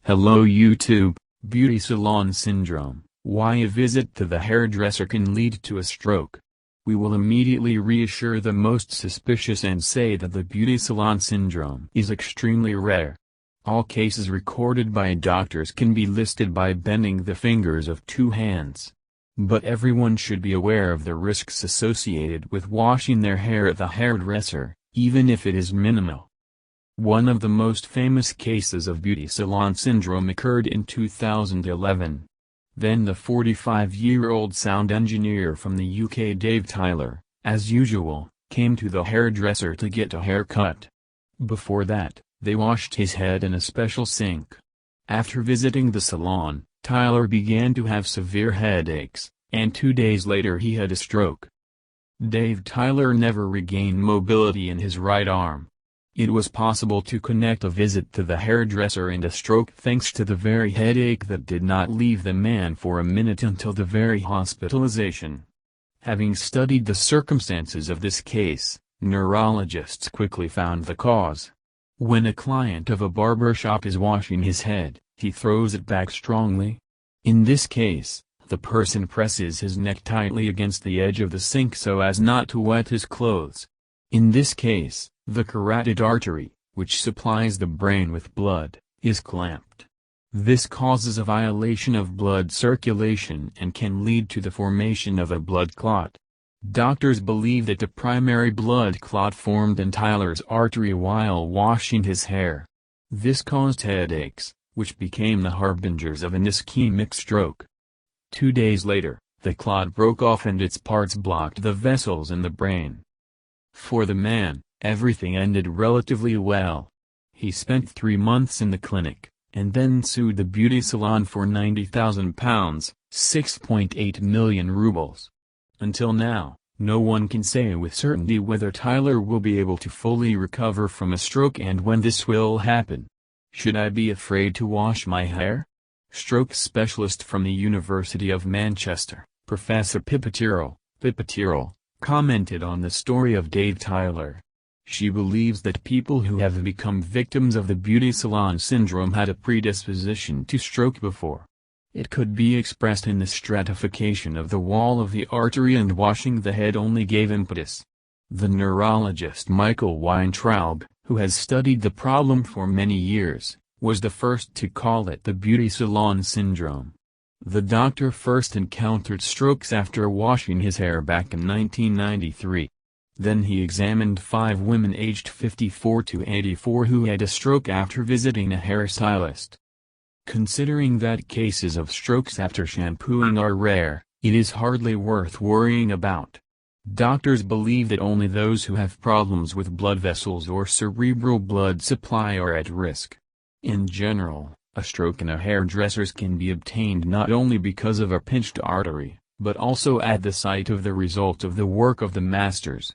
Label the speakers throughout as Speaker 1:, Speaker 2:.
Speaker 1: Hello YouTube, beauty salon syndrome, why a visit to the hairdresser can lead to a stroke. We will immediately reassure the most suspicious and say that the beauty salon syndrome is extremely rare. All cases recorded by doctors can be listed by bending the fingers of two hands. But everyone should be aware of the risks associated with washing their hair at the hairdresser, even if it is minimal. One of the most famous cases of beauty salon syndrome occurred in 2011. Then the 45-year-old sound engineer from the UK Dave Tyler, as usual, came to the hairdresser to get a haircut. Before that, they washed his head in a special sink. After visiting the salon, Tyler began to have severe headaches, and 2 days later he had a stroke. Dave Tyler never regained mobility in his right arm. It was possible to connect a visit to the hairdresser and a stroke thanks to the very headache that did not leave the man for a minute until the very hospitalization. Having studied the circumstances of this case, neurologists quickly found the cause. When a client of a barber shop is washing his head, he throws it back strongly. In this case, the person presses his neck tightly against the edge of the sink so as not to wet his clothes. In this case, the carotid artery, which supplies the brain with blood, is clamped. This causes a violation of blood circulation and can lead to the formation of a blood clot. Doctors believe that the primary blood clot formed in Tyler's artery while washing his hair. This caused headaches, which became the harbingers of an ischemic stroke. 2 days later, the clot broke off and its parts blocked the vessels in the brain. For the man, everything ended relatively well. He spent 3 months in the clinic, and then sued the beauty salon for £90,000, 6.8 million rubles. Until now, no one can say with certainty whether Tyler will be able to fully recover from a stroke and when this will happen. Should I be afraid to wash my hair? Stroke specialist from the University of Manchester, Professor Pippa Tyrrell, commented on the story of Dave Tyler. She believes that people who have become victims of the beauty salon syndrome had a predisposition to stroke before. It could be expressed in the stratification of the wall of the artery, and washing the head only gave impetus. The neurologist Michael Weintraub, who has studied the problem for many years, was the first to call it the beauty salon syndrome. The doctor first encountered strokes after washing his hair back in 1993. Then he examined 5 women aged 54 to 84 who had a stroke after visiting a hairstylist. Considering that cases of strokes after shampooing are rare, it is hardly worth worrying about. Doctors believe that only those who have problems with blood vessels or cerebral blood supply are at risk. In general, a stroke in a hairdresser's can be obtained not only because of a pinched artery, but also at the site of the result of the work of the masters.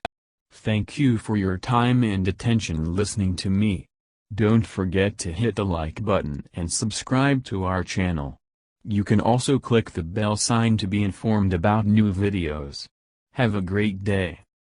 Speaker 1: Thank you for your time and attention listening to me. Don't forget to hit the like button and subscribe to our channel. You can also click the bell sign to be informed about new videos. Have a great day.